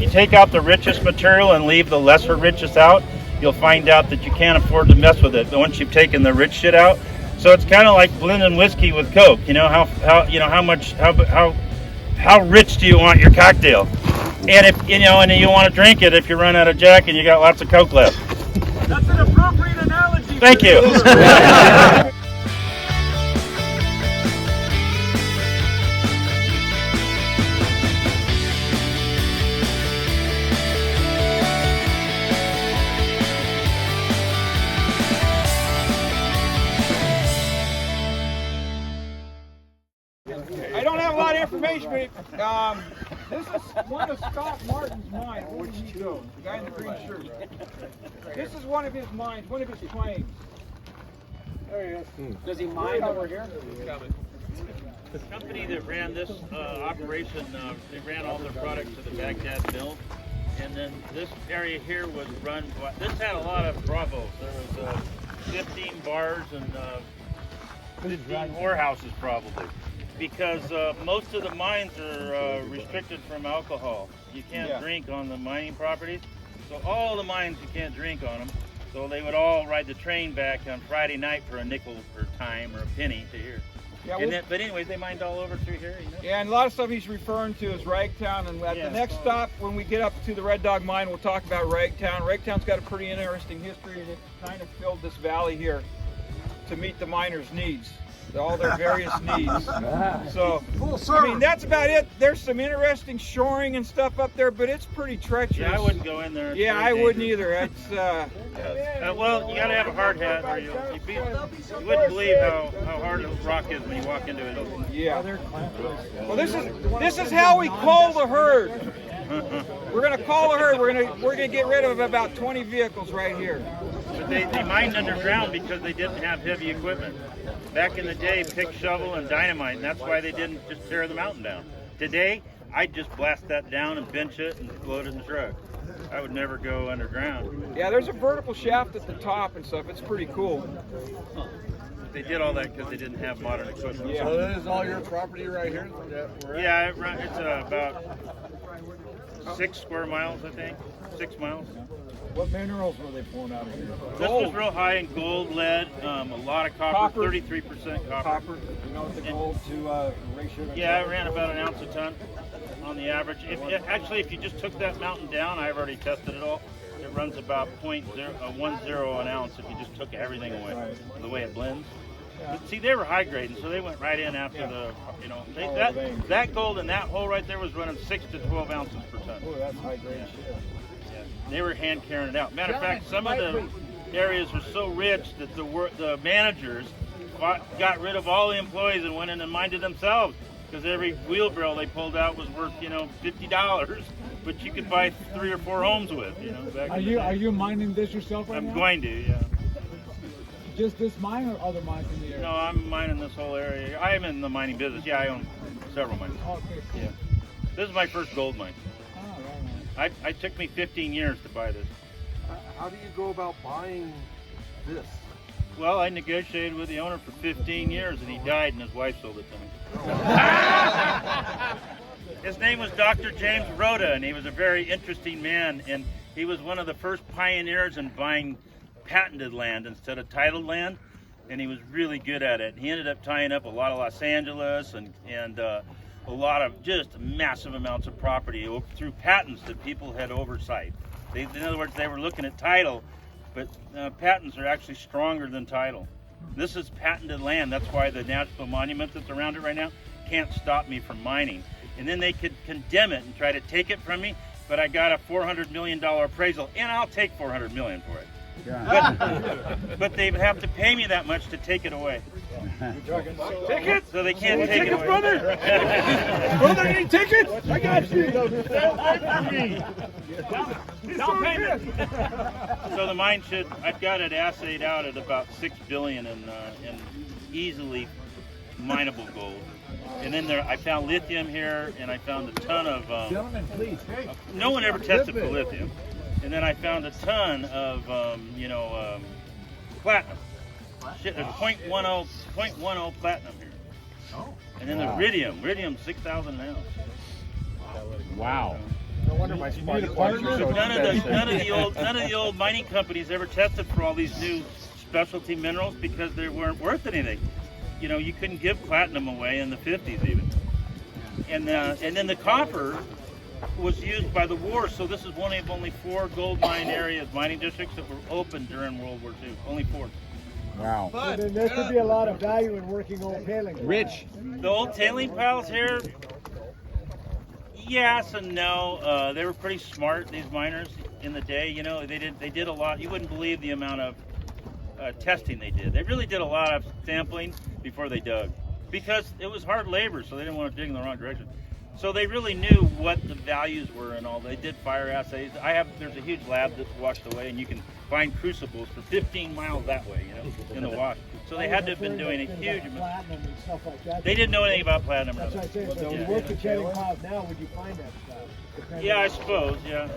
you take out the richest material and leave the lesser richest out, you'll find out that you can't afford to mess with it. But once you've taken the rich shit out, so it's kind of like blending whiskey with Coke. You know how rich do you want your cocktail? And if you want to drink it if you run out of Jack and you got lots of Coke left. That's an appropriate analogy. Thank you. I don't have a lot of information, but this is one of Scott Martin's mines. Where did he go? The guy in the green shirt. This is one of his mines, one of his claims. There he is. Does he mine over here? The company that ran this operation, they ran all their products to the Baghdad mill. And then this area here was run by, this had a lot of bravos. There was 15 bars and 15 whorehouses probably. Because most of the mines are restricted from alcohol. You can't drink on the mining properties. So all the mines you can't drink on them. So they would all ride the train back on Friday night for a nickel per time or a penny to here. Yeah, but anyways, they mined all over through here. Yeah, and a lot of stuff he's referring to is Ragtown. And at the next stop, when we get up to the Red Dog mine, we'll talk about Ragtown. Ragtown's got a pretty interesting history, and it kind of filled this valley here to meet the miners' needs. All their various needs. So, I mean, that's about it. There's some interesting shoring and stuff up there, but it's pretty treacherous. Yeah, I wouldn't go in there. Yeah, I wouldn't either. It's well, you got to have a hard hat, or you wouldn't believe how hard the rock is when you walk into it. Yeah. Well, this is how we call the herd. We're gonna call the herd. We're gonna get rid of about 20 vehicles right here. But they mined underground because they didn't have heavy equipment. Back in the day, pick, shovel, and dynamite, and that's why they didn't just tear the mountain down. Today, I'd just blast that down and bench it and load it in the truck. I would never go underground. Yeah, there's a vertical shaft at the top and stuff. It's pretty cool. They did all that because they didn't have modern equipment. Yeah. So that is all your property right here? Yeah, it's about 6 square miles, I think. 6 miles. What minerals were they pulling out of here? This was real high in gold, lead, a lot of copper. 33% copper. You know what the gold to ratio? Yeah, I ran about an ounce a ton on the average. Actually, if you just took that mountain down, I've already tested it all. It runs about 0.10 an ounce if you just took everything away, the way it blends. Yeah. But see, they were high grading, so they went right in after that gold in that hole right there was running 6 to 12 ounces per ton. Oh, that's high grade shit. They were hand carrying it out. Matter of fact, some of the areas were so rich that the managers got rid of all the employees and went in and mined it themselves, because every wheelbarrow they pulled out was worth $50, but you could buy 3 or 4 homes with. Are you mining this yourself right now? I'm going to, yeah. Just this mine or other mines in the area? No, I'm mining this whole area. I am in the mining business. Yeah, I own several mines. Oh, okay, cool. Yeah. This is my first gold mine. Oh, right. It took me 15 years to buy this. How do you go about buying this? Well, I negotiated with the owner for 15 years, and he died, and his wife sold it to me. His name was Dr. James Rhoda, and he was a very interesting man, and he was one of the first pioneers in buying patented land instead of titled land, and he was really good at it. He ended up tying up a lot of Los Angeles and a lot of just massive amounts of property through patents that people had oversight. In other words, they were looking at title, but patents are actually stronger than title. This is patented land. That's why the national monument that's around it right now can't stop me from mining. And then they could condemn it and try to take it from me, but I got a $400 million appraisal, and I'll take $400 million for it. Yeah. But they have to pay me that much to take it away. Tickets? So they can't take it away. Brother! Brother, any tickets? I got you. Down payment. So the mine I've got it assayed out at about 6 billion in easily mineable gold. And then I found lithium here, and I found a ton of. Gentlemen, please. No one ever tested for lithium. And then I found a ton of, platinum. Shit, there's 0.10 platinum here. Oh. And then the iridium 6,000 an ounce. Wow. No wonder my spikes are so None expensive. of the old mining companies ever tested for all these new specialty minerals because they weren't worth anything. You know, you couldn't give platinum away in the 50s even. And then the copper was used by the war, so this is one of only 4 gold mine areas, mining districts that were open during World War II. Only 4. Wow. So then there could be a lot of value in working old tailings. Rich. The old tailing piles here, yes and no. They were pretty smart, these miners, in the day. You know, they did a lot. You wouldn't believe the amount of testing they did. They really did a lot of sampling before they dug, because it was hard labor, so they didn't want to dig in the wrong direction. So they really knew what the values were and all. They did fire assays. There's a huge lab that's washed away, and you can find crucibles for 15 miles that way, you know, in the wash. So they had to have been doing a huge amount. Platinum and stuff like that. They didn't know anything about platinum. That's what I say. So if you work the tailing piles now, would you find that stuff? Depending Yeah, I on- suppose. Yeah.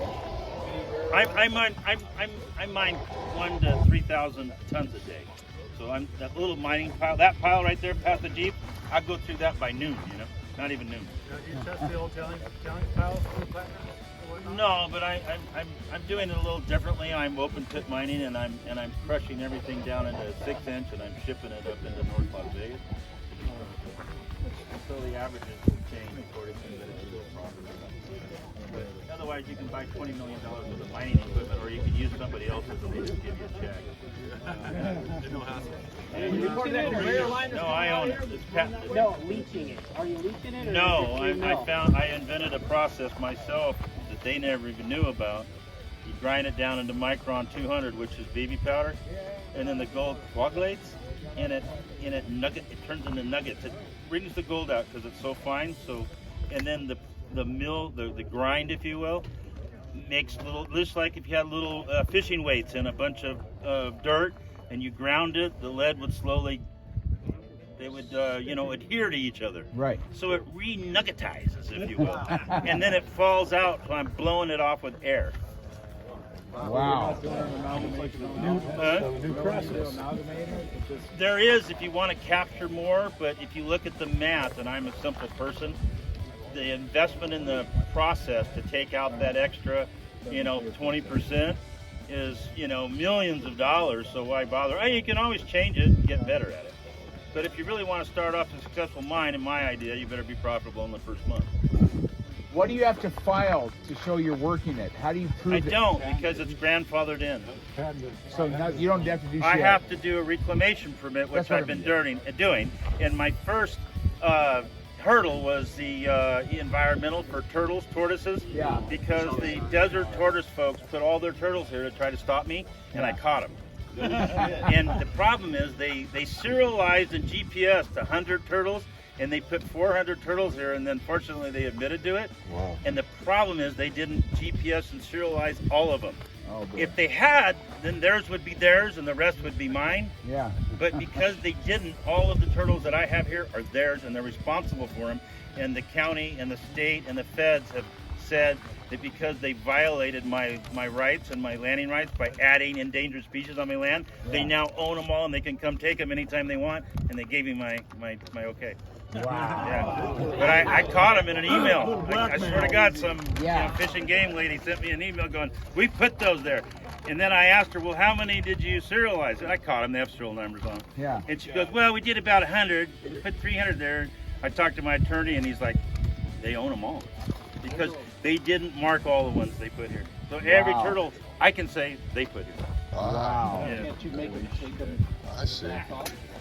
I mine 1,000 to 3,000 tons a day. So I'm that little mining pile, that pile right there past the Jeep. I go through that by noon. You know, not even noon. Now, do you test the old tailing piles for the platinum? No, but I'm doing it a little differently. I'm open pit mining, and I'm crushing everything down into 6-inch, and I'm shipping it up into North Las Vegas. So the averages will change according to that it's still profitable. But otherwise, you can buy $20 million worth of mining equipment, or you can use somebody else's and they just give you a check. No hassle. No, I own it. It's patented. No, leaching it. Are you leaching it? Or No, is it free mill? I invented a process myself that they never even knew about. You grind it down into micron 200, which is baby powder, and then the gold coagulates, and it turns into nuggets. It brings the gold out because it's so fine. So, and then the mill, the grind, if you will, makes little, just like if you had little fishing weights in a bunch of dirt, and you ground it, the lead would slowly, they would, adhere to each other. Right. So it re-nuggetizes, if you will. And then it falls out, so I'm blowing it off with air. Wow. New process. There is, if you want to capture more, but if you look at the math, and I'm a simple person, the investment in the process to take out that extra, 20% is, millions of dollars, so why bother? You can always change it and get better at it. But if you really want to start off a successful mine, in my idea, you better be profitable in the first month. What do you have to file to show you're working it? How do you prove I it? don't, because it's grandfathered in. So now you don't have to do shit. I have to do a reclamation permit, which That's what I've been I'm doing. And my first hurdle was the environmental for turtles, tortoises. Yeah. Because the desert tortoise folks put all their turtles here to try to stop me, and I caught them. And the problem is they serialized and GPSed 100 turtles, and they put 400 turtles here, and then fortunately they admitted to it. Wow. And the problem is they didn't GPS and serialize all of them. Oh, boy. If they had, then theirs would be theirs and the rest would be mine. Yeah. But because they didn't, all of the turtles that I have here are theirs, and they're responsible for them. And the county and the state and the feds have said that because they violated my rights and my landing rights by adding endangered species on my land, they now own them all and they can come take them anytime they want. And they gave me my okay. Wow. Yeah. But I caught him in an email. I swear to God, some fishing game lady sent me an email going, "We put those there." And then I asked her, "Well, how many did you serialize?" And I caught them. They have serial numbers on them. Yeah. And she goes, "Well, we did about 100. Put 300 there." I talked to my attorney, and he's like, "They own them all because they didn't mark all the ones they put here. So every turtle, I can say they put here." Wow. Yeah. Can't you make them shake them? I see.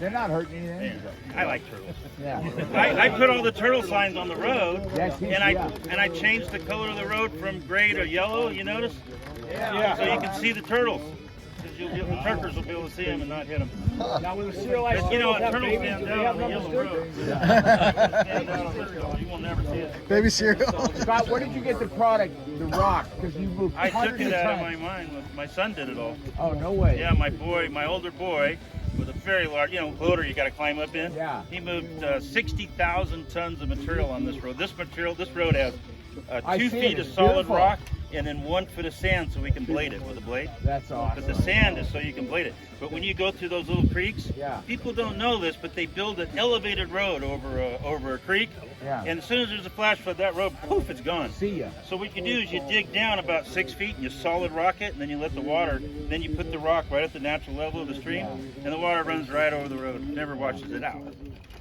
They're not hurting anything. I like turtles. Yeah. I put all the turtle signs on the road, That's and I changed the color of the road from gray to yellow. You notice? Yeah. So you can see the turtles. Because the truckers will be able to see them and not hit them. Now with the serialized Because, a have turtle babies, stands do they out have on the numbers yellow too? road. Stands out on the road. You will never see it. Baby cereal. Scott, where did you get the product, the rock? Because you moved I took hundreds it of out of times. my mind. My son did it all. Oh, no way. Yeah, my older boy, with a very large, boater you got to climb up in. Yeah. He moved 60,000 tons of material on this road. This road has I 2 see it. feet of It's solid beautiful. rock and then 1 foot of sand so we can blade it with a blade. That's awesome. But the sand is so you can blade it. But when you go through those little creeks, Yeah. people don't know this, but they build an elevated road over a creek, Yeah. And as soon as there's a flash flood, that road, poof, it's gone. See ya. So what you do is you dig down about 6 feet and you solid rock it, and then you let the water, then you put the rock right at the natural level of the stream, and the water runs right over the road, never washes it out.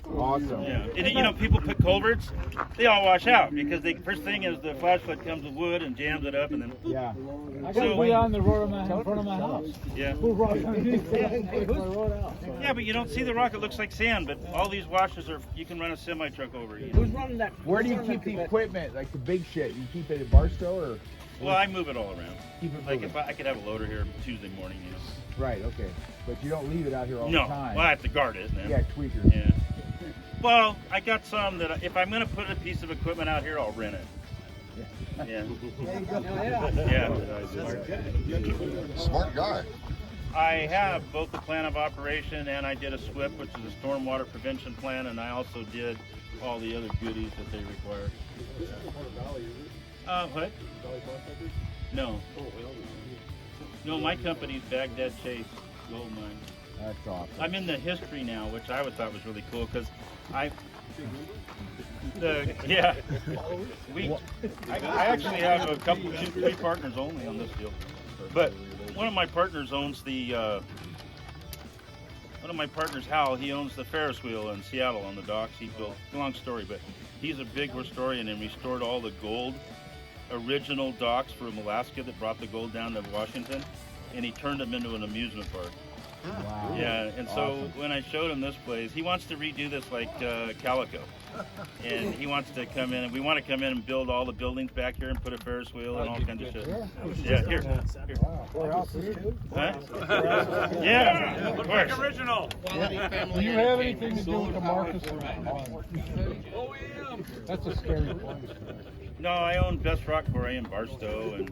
Awesome. Yeah. And you know, people put culverts, they all wash out because the first thing is the flash flood comes with wood and jams it up, and then poof. Yeah. I got way on the road in front of my house. Yeah. Who rock underneath that? Take my road out. Yeah, but you don't see the rock, it looks like sand, but all these washes are, you can run a semi truck over. You know? Who's running that? Where do you keep the equipment, like the big shit? You keep it at Barstow or Well, I move it all around. keep it Like moving? if I could have a loader here Tuesday morning, you know. Right, okay. But you don't leave it out here all No, the time. well, I have to guard it. Then. Yeah, tweakers. Yeah. Well, I got some that if I'm going to put a piece of equipment out here, I'll rent it. Yeah. Yeah. Smart guy. I have both the plan of operation and I did a SWIP, which is a stormwater prevention plan, and I also did all the other goodies that they require. What? No. No, my company's Bagdad-Chase Gold Mine. That's awesome. I'm in the history now, which I thought was really cool because I actually have a couple, 3 partners only on this deal, but one of my partners owns Hal, he owns the Ferris wheel in Seattle on the docks. He built, long story, but he's a big historian and restored all the gold, original docks from Alaska that brought the gold down to Washington, and he turned them into an amusement park. Wow. Yeah, and so when I showed him this place, he wants to redo this like Calico. And he wants to come in, and we want to come in and build all the buildings back here and put a Ferris wheel and all kinds of shit. Yeah, here. Huh? Yeah, of course. Original. Do you have anything to do with the Marcus? That's a scary place. No, I own Best Rock Quarry in Barstow and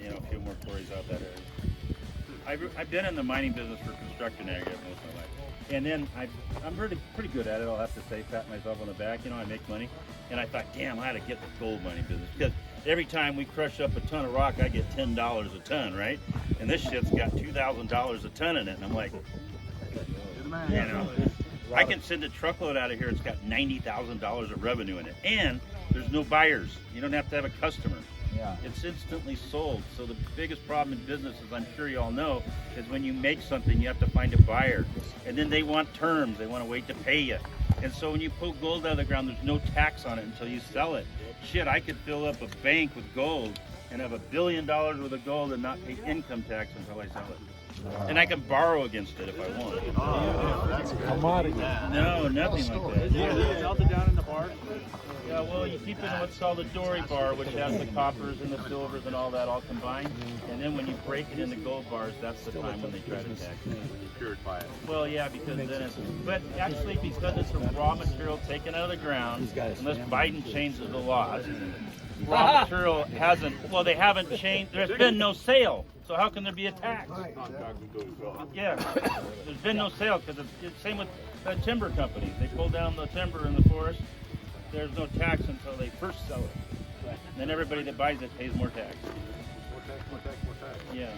you know, a few more quarries out that area. I've been in the mining business for construction area most of my life. And then I'm pretty good at it, I'll have to say, pat myself on the back, you know, I make money. And I thought, damn, I had to get the gold mining business. Because every time we crush up a ton of rock, I get $10 a ton, right? And this shit's got $2,000 a ton in it. And I'm like, you know, I can send a truckload out of here, it's got $90,000 of revenue in it. And there's no buyers. You don't have to have a customer. Yeah. It's instantly sold. So the biggest problem in business, as I'm sure you all know, is when you make something, you have to find a buyer. And then they want terms. They want to wait to pay you. And so when you pull gold out of the ground, there's no tax on it until you sell it. Shit, I could fill up a bank with gold and have $1 billion worth of gold and not pay income tax until I sell it. And I can borrow against it if I want. Commodity. No, nothing like that. You melt it down in the bar. Yeah, well, you keep it in what's called a dory bar, which has the coppers and the silvers and all that all combined. And then when you break it into gold bars, that's the time when they try to tax it. Purify it. Well, yeah, because then it's, but actually because it's a raw material taken out of the ground, unless Biden changes the laws, raw material hasn't, well, they haven't changed, there's been no sale. So how can there be a tax? Yeah, there's been no sale because it's same with timber companies. They pull down the timber in the forest. There's no tax until they first sell it. And then everybody that buys it pays more tax. More tax. Yeah.